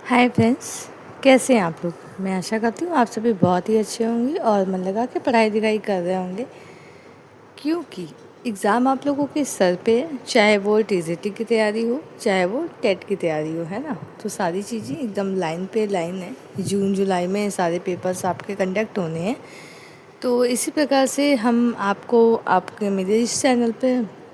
Hi friends, कैसे हैं आप लोग। मैं आशा करती हूँ आप सभी बहुत ही अच्छे होंगे और मन लगा के पढ़ाई लिखाई कर रहे होंगे, क्योंकि एग्ज़ाम आप लोगों के सर पे है। चाहे वो टीजीटी की तैयारी हो, चाहे वो टेट की तैयारी हो, है ना। तो सारी चीज़ें एकदम लाइन पे लाइन है। जून जुलाई में सारे पेपर्स आपके कंडक्ट होने हैं। तो इसी प्रकार से हम आपको आपके मेरे इस चैनल पे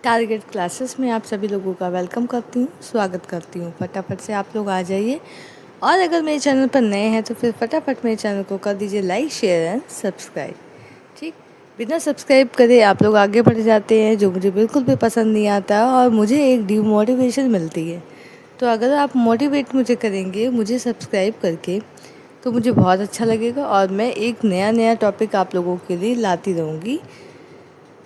टारगेट क्लासेस में आप सभी लोगों का वेलकम करती हूँ, स्वागत करती हूँ। फटाफट से आप लोग आ जाइए, और अगर मेरे चैनल पर नए हैं तो फिर फटाफट मेरे चैनल को कर दीजिए लाइक, शेयर एंड सब्सक्राइब। ठीक, बिना सब्सक्राइब करे आप लोग आगे बढ़ जाते हैं, जो मुझे बिल्कुल भी पसंद नहीं आता, और मुझे एक डिमोटिवेशन मिलती है। तो अगर आप मोटिवेट मुझे करेंगे मुझे सब्सक्राइब करके, तो मुझे बहुत अच्छा लगेगा, और मैं एक नया नया टॉपिक आप लोगों के लिए लाती रहूँगी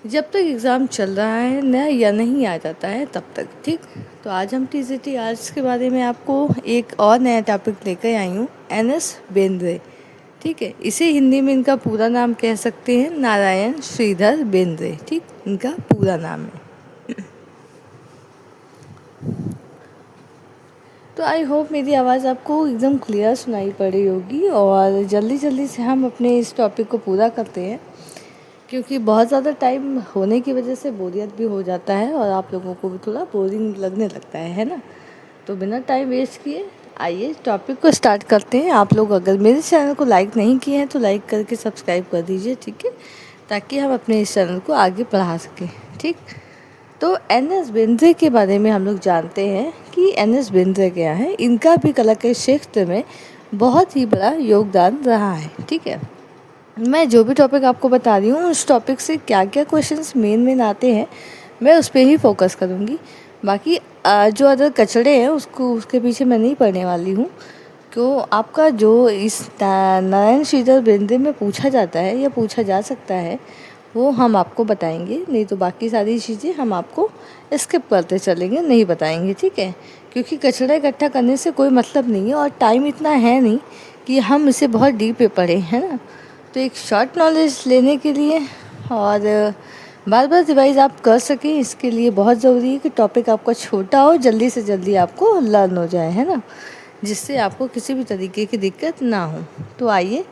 जब तक एग्ज़ाम चल रहा है ना या नहीं आ जाता है तब तक। ठीक, तो आज हम टीजीटी आर्ट्स के बारे में आपको एक और नया टॉपिक लेकर आई हूँ, एनएस बेंद्रे। ठीक है, इसे हिंदी में इनका पूरा नाम कह सकते हैं नारायण श्रीधर बेंद्रे। ठीक, इनका पूरा नाम है। तो आई होप मेरी आवाज़ आपको एकदम क्लियर सुनाई पड़ रही होगी, और जल्दी जल्दी से हम अपने इस टॉपिक को पूरा करते हैं, क्योंकि बहुत ज़्यादा टाइम होने की वजह से बोरियत भी हो जाता है और आप लोगों को भी थोड़ा बोरिंग लगने लगता है ना। तो बिना टाइम वेस्ट किए आइए टॉपिक को स्टार्ट करते हैं। आप लोग अगर मेरे चैनल को लाइक नहीं किए हैं तो लाइक करके सब्सक्राइब कर दीजिए, ठीक है, ताकि हम अपने इस चैनल को आगे बढ़ा सकें। ठीक, तो एन एस बेंद्रे के बारे में हम लोग जानते हैं कि एन एस बेंद्रे क्या है। इनका भी कला के क्षेत्र में बहुत ही बड़ा योगदान रहा है। ठीक है, मैं जो भी टॉपिक आपको बता रही हूँ उस टॉपिक से क्या क्या क्वेश्चंस मेन आते हैं मैं उस पर ही फोकस करूँगी। बाकी जो अदर कचड़े हैं उसको उसके पीछे मैं नहीं पढ़ने वाली हूँ। क्यों, आपका जो इस नारायण श्रीधर बेंद्रे में पूछा जाता है या पूछा जा सकता है वो हम आपको बताएंगे, नहीं तो बाकी सारी चीज़ें हम आपको स्किप करते चलेंगे, नहीं बताएंगे। ठीक है, क्योंकि कचरा इकट्ठा करने से कोई मतलब नहीं है, और टाइम इतना है नहीं कि हम इसे बहुत डीप पे पढ़ें, है ना। तो एक शॉर्ट नॉलेज लेने के लिए और बार बार रिवाइज आप कर सकें, इसके लिए बहुत ज़रूरी है कि टॉपिक आपका छोटा हो, जल्दी से जल्दी आपको लर्न हो जाए, है ना, जिससे आपको किसी भी तरीके की दिक्कत ना हो। तो आइए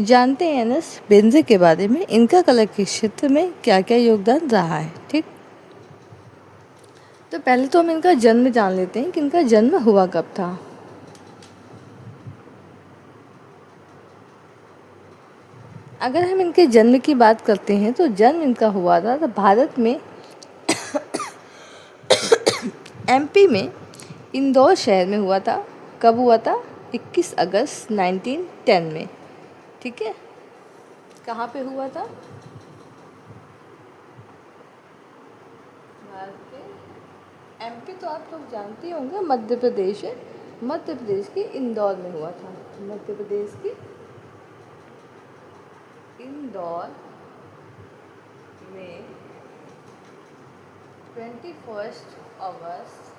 जानते हैं एन.एस. बेंद्रे के बारे में, इनका कला के क्षेत्र में क्या क्या योगदान रहा है। ठीक, तो पहले तो हम इनका जन्म जान लेते हैं कि इनका जन्म हुआ कब था। अगर हम इनके जन्म की बात करते हैं तो जन्म इनका हुआ था तो भारत में एमपी में इंदौर शहर में हुआ था। कब हुआ था? 21 अगस्त 1910 में। ठीक है, कहाँ पे हुआ था? भारत के एमपी तो आप लोग जानते होंगे, मध्य प्रदेश है। मध्य प्रदेश के इंदौर में हुआ था। मध्य प्रदेश के इंदौर में 21 अगस्त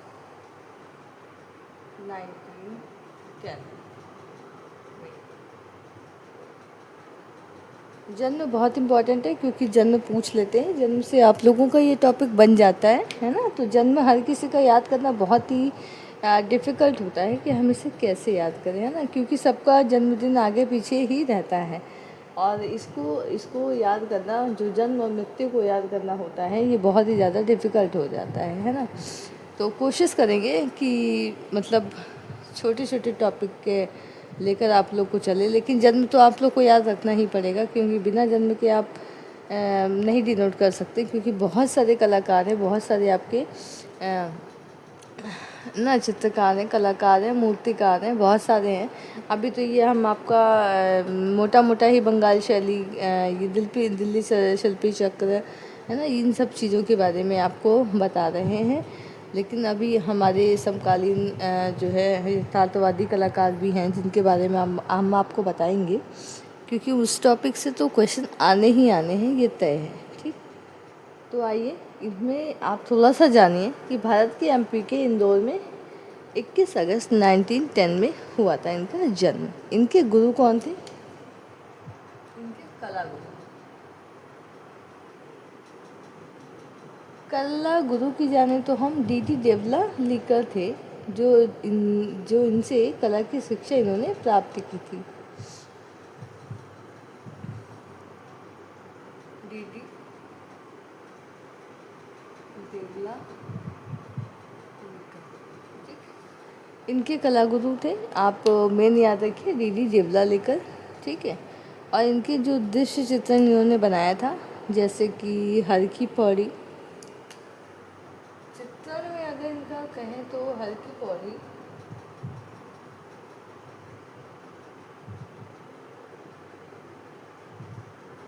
1910 में। जन्म बहुत इम्पॉर्टेंट है, क्योंकि जन्म पूछ लेते हैं, जन्म से आप लोगों का ये टॉपिक बन जाता है ना। तो जन्म हर किसी का याद करना बहुत ही डिफ़िकल्ट होता है कि हम इसे कैसे याद करें, है ना, क्योंकि सबका जन्मदिन आगे पीछे ही रहता है, और इसको इसको याद करना, जो जन्म और मृत्यु को याद करना होता है, ये बहुत ही ज़्यादा डिफ़िकल्ट हो जाता है ना। तो कोशिश करेंगे कि मतलब छोटे छोटे टॉपिक के लेकर आप लोग को चले, लेकिन जन्म तो आप लोग को याद रखना ही पड़ेगा, क्योंकि बिना जन्म के आप नहीं डिनोट कर सकते, क्योंकि बहुत सारे कलाकार हैं, बहुत सारे आपके ना चित्रकार हैं, कलाकार हैं, मूर्तिकार हैं, बहुत सारे हैं। अभी तो ये हम आपका मोटा मोटा ही बंगाल शैली, ये दिल्ली शिल्पी चक्र, है ना, इन सब चीज़ों के बारे में आपको बता रहे हैं। लेकिन अभी हमारे समकालीन जो है यथार्थवादी कलाकार भी हैं, जिनके बारे में हम आपको बताएंगे, क्योंकि उस टॉपिक से तो क्वेश्चन आने ही आने हैं, ये तय है। ठीक, तो आइए इसमें आप थोड़ा सा जानिए कि भारत के एमपी के इंदौर में 21 अगस्त 1910 में हुआ था इनका जन्म। इनके गुरु कौन थे? इनके कला गुरु, कला गुरु की जाने तो हम डी डी देवला लिकर थे। जो इनसे कला की शिक्षा इन्होंने प्राप्त की थी। डीडी देवला इनके कला गुरु थे। आप मेन याद रखिए डीडी जेवला लेकर, ठीक है। और इनके जो दृश्य चित्रण इन्होंने बनाया था, जैसे कि हर की पौड़ी, चित्रण में अगर इनका कहें तो हर की पौड़ी,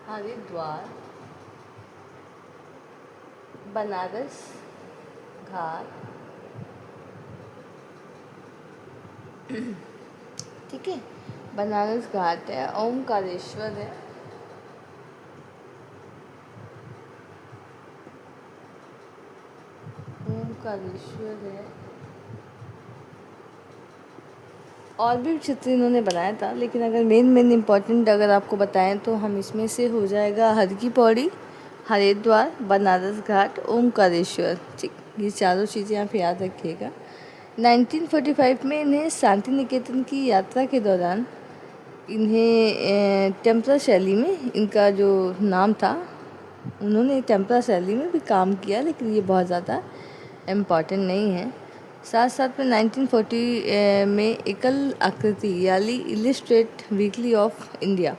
हरिद्वार, बनारस घाट, ठीक है, बनारस घाट है, ओमकारेश्वर है, ओमकारेश्वर है, और भी चित्र इन्होंने बनाया था। लेकिन अगर मेन इम्पॉर्टेंट अगर आपको बताएं तो हम इसमें से हो जाएगा हर की पौड़ी, हरिद्वार, बनारस घाट, ओमकारेश्वर, ठीक। ये चारों चीज़ें आप याद रखिएगा। 1945 में इन्हें शांति निकेतन की यात्रा के दौरान इन्हें टेम्परा शैली में, इनका जो नाम था, उन्होंने टेम्परा शैली में भी काम किया, लेकिन ये बहुत ज़्यादा इम्पॉर्टेंट नहीं है। साथ साथ में 1940 में एकल आकृति यानी इलिस्ट्रेट वीकली ऑफ इंडिया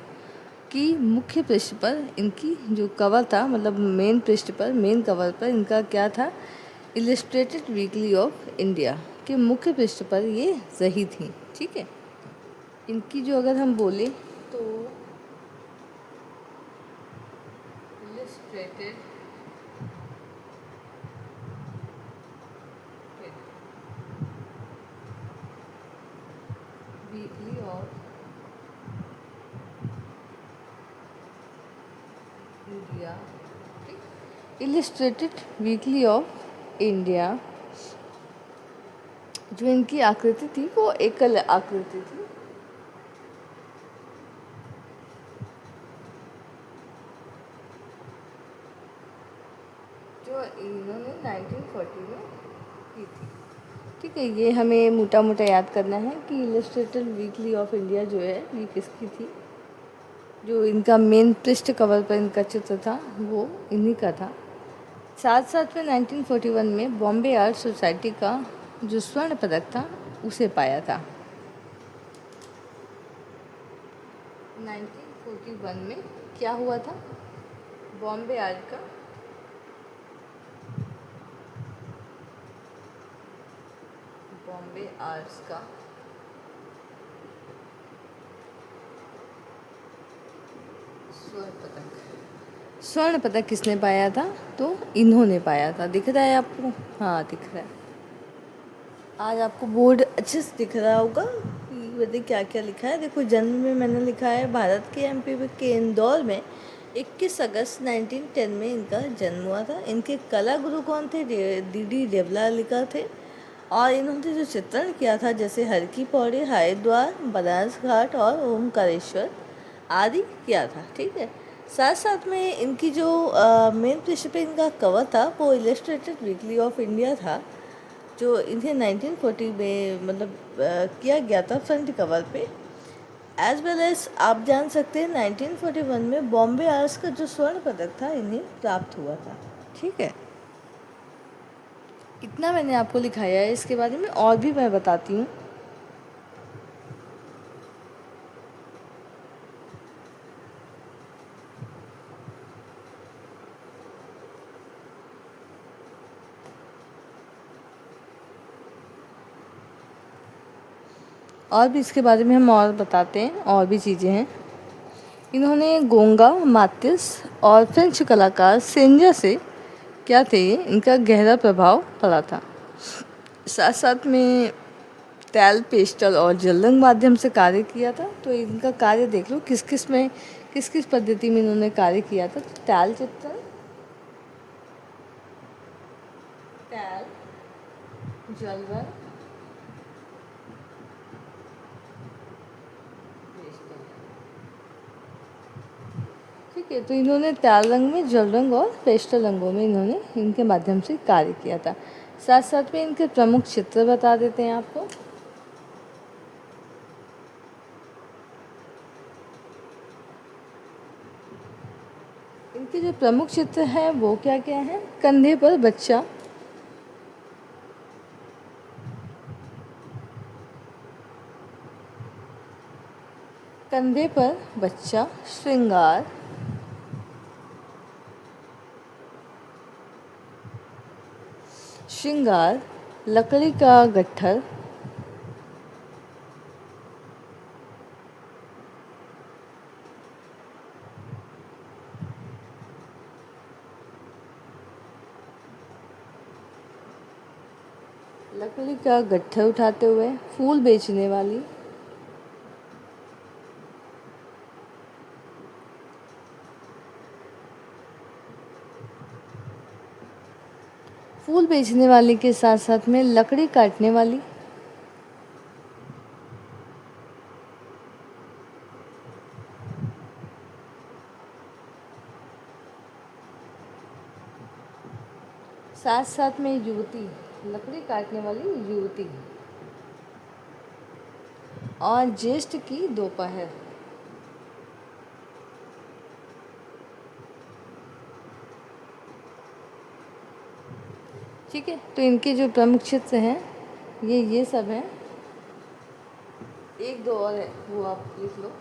की मुख्य पृष्ठ पर इनकी जो कवर था, मतलब मेन पृष्ठ पर, मेन कवर पर इनका क्या था, इलिस्ट्रेटेड वीकली ऑफ इंडिया के मुख्य पृष्ठ पर ये रही थी, ठीक है। इनकी जो अगर हम बोले तो illustrated weekly off India, illustrated weekly off India, जो इनकी आकृति थी वो एकल आकृति थी। जो इन्होंने 1940 में की थी, ठीक है। ये हमें मोटा मोटा याद करना है कि इलिस्ट्रेटेड वीकली ऑफ इंडिया जो है ये किसकी थी। जो इनका मेन पृष्ठ कवर पर इनका चित्र था वो इन्हीं का था। साथ साथ में 1941 में बॉम्बे आर्ट सोसाइटी का जो स्वर्ण पदक था उसे पाया था। 1941 में क्या हुआ था, बॉम्बे आर्ट का बॉम्बे आर्ट्स का स्वर्ण पदक किसने पाया था, तो इन्होंने पाया था। दिख रहा है आपको, हाँ दिख रहा है। आज आपको बोर्ड अच्छे से दिख रहा होगा कि वैसे क्या क्या लिखा है। देखो, जन्म में मैंने लिखा है भारत के एमपी के इंदौर में 21 अगस्त 1910 में इनका जन्म हुआ था। इनके कला गुरु कौन थे, डीडी देवला लिखा थे। और इन्होंने जो चित्रण किया था, जैसे हर की पौड़ी, हरिद्वार, बनारस घाट और ओमकारेश्वर आदि किया था, ठीक है। साथ साथ में इनकी जो मेन पृष्ठ पे इनका कवर था वो इलस्ट्रेटेड वीकली ऑफ इंडिया था, जो इन्हें 1940 में मतलब किया गया था फ्रंट कवर पे। एज वेल एज आप जान सकते हैं 1941 में बॉम्बे आर्ट्स का जो स्वर्ण पदक था इन्हें प्राप्त हुआ था, ठीक है। इतना मैंने आपको लिखाया है, इसके बारे में और भी मैं बताती हूँ। और भी इसके बारे में हम और बताते हैं, और भी चीज़ें हैं। इन्होंने गोंगा, मातिस और फ्रेंच कलाकार सेंजा से क्या थे, इनका गहरा प्रभाव पड़ा था। साथ साथ में तैल, पेस्टल और जल रंग माध्यम से कार्य किया था। तो इनका कार्य देख लो किस किस पद्धति में इन्होंने कार्य किया था। तो तैल चित्रण, तैल, जल रंग, ठीक है। तो इन्होंने तैल रंग में, जल रंग और पेस्टल रंगों में इन्होंने इनके माध्यम से कार्य किया था। साथ साथ में इनके प्रमुख चित्र बता देते हैं आपको। इनके जो प्रमुख चित्र हैं वो क्या क्या हैं? कंधे पर बच्चा, कंधे पर बच्चा, श्रृंगार, श्रृंगार, लकड़ी का गट्ठर, लकड़ी का गट्ठर उठाते हुए, फूल बेचने वाली, फूल बेचने वाली के साथ साथ में लकड़ी काटने वाली, साथ साथ में युवती, लकड़ी काटने वाली युवती, और ज्येष्ठ की दोपहर। ठीक है, तो इनके जो प्रमुख चित्र हैं ये सब हैं। एक दो और है वो आप लिख लो,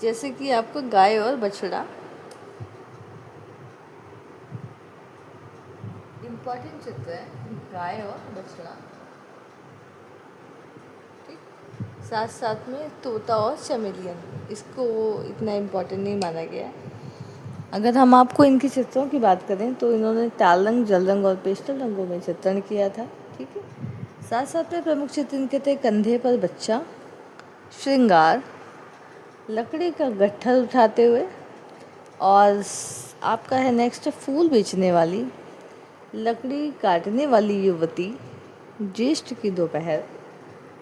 जैसे कि आपको गाय और बछड़ा, इम्पॉर्टेंट चित्र है गाय और बछड़ा। ठीक, साथ साथ में तोता और चमेलियन, इसको इतना इम्पोर्टेंट नहीं माना गया है। अगर हम आपको इनके चित्रों की बात करें तो इन्होंने लाल रंग, जल रंग और पेस्टल रंगों में चित्रण किया था। ठीक है, साथ साथ में प्रमुख चित्र इनके थे कंधे पर बच्चा, श्रृंगार, लकड़ी का गट्ठर उठाते हुए, और आपका है नेक्स्ट फूल बेचने वाली, लकड़ी काटने वाली युवती, ज्येष्ठ की दोपहर,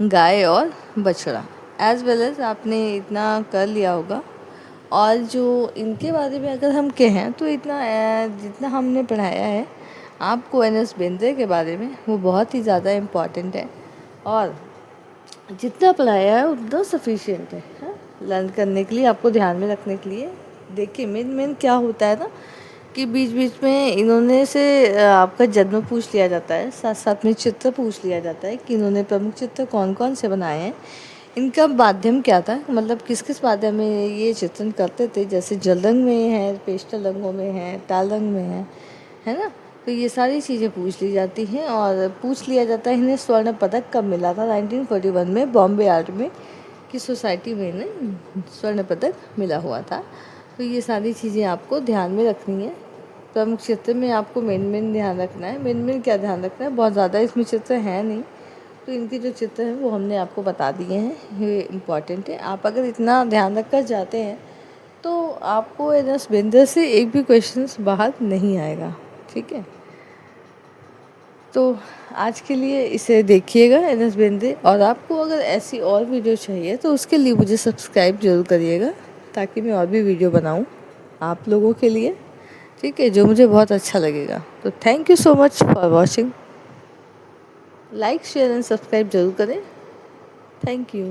गाय और बछड़ा। एज वेल एज आपने इतना कर लिया होगा। और जो इनके बारे में अगर हम कहें तो इतना जितना हमने पढ़ाया है आपको एन.एस. बेंद्रे के बारे में, वो बहुत ही ज़्यादा इम्पॉर्टेंट है, और जितना पढ़ाया है उतना सफिशिएंट है लर्न करने के लिए, आपको ध्यान में रखने के लिए। देखिए मेन क्या होता है ना कि बीच बीच में इन्होंने से आपका जन्म पूछ लिया जाता है, साथ साथ में चित्र पूछ लिया जाता है कि इन्होंने प्रमुख चित्र कौन कौन से बनाए हैं, इनका माध्यम क्या था, मतलब किस किस माध्यम में ये चित्रण करते थे। जैसे जल रंग में है, पेस्टल रंगों में है, लाल रंग में है ना। तो ये सारी चीज़ें पूछ ली जाती हैं, और पूछ लिया जाता है इन्हें स्वर्ण पदक कब मिला था। 1941 में बॉम्बे आर्ट में की सोसाइटी में इन्हें स्वर्ण पदक मिला हुआ था। तो ये सारी चीज़ें आपको ध्यान में रखनी है। प्रमुख चित्र में आपको मेन ध्यान रखना है। मेन क्या ध्यान रखना है, बहुत ज़्यादा इसमें चित्र हैं नहीं, तो इनके जो चित्र हैं वो हमने आपको बता दिए हैं, ये इम्पॉर्टेंट है। आप अगर इतना ध्यान रख कर जाते हैं तो आपको एन.एस. बेंद्रे से एक भी क्वेश्चन बाहर नहीं आएगा। ठीक है, तो आज के लिए इसे देखिएगा एन.एस. बेंद्रे, और आपको अगर ऐसी और वीडियो चाहिए तो उसके लिए मुझे सब्सक्राइब जरूर करिएगा, ताकि मैं और भी वीडियो बनाऊं आप लोगों के लिए। ठीक है, जो मुझे बहुत अच्छा लगेगा। तो thank you so much for watching. Like, share and subscribe जरूर करें। Thank you.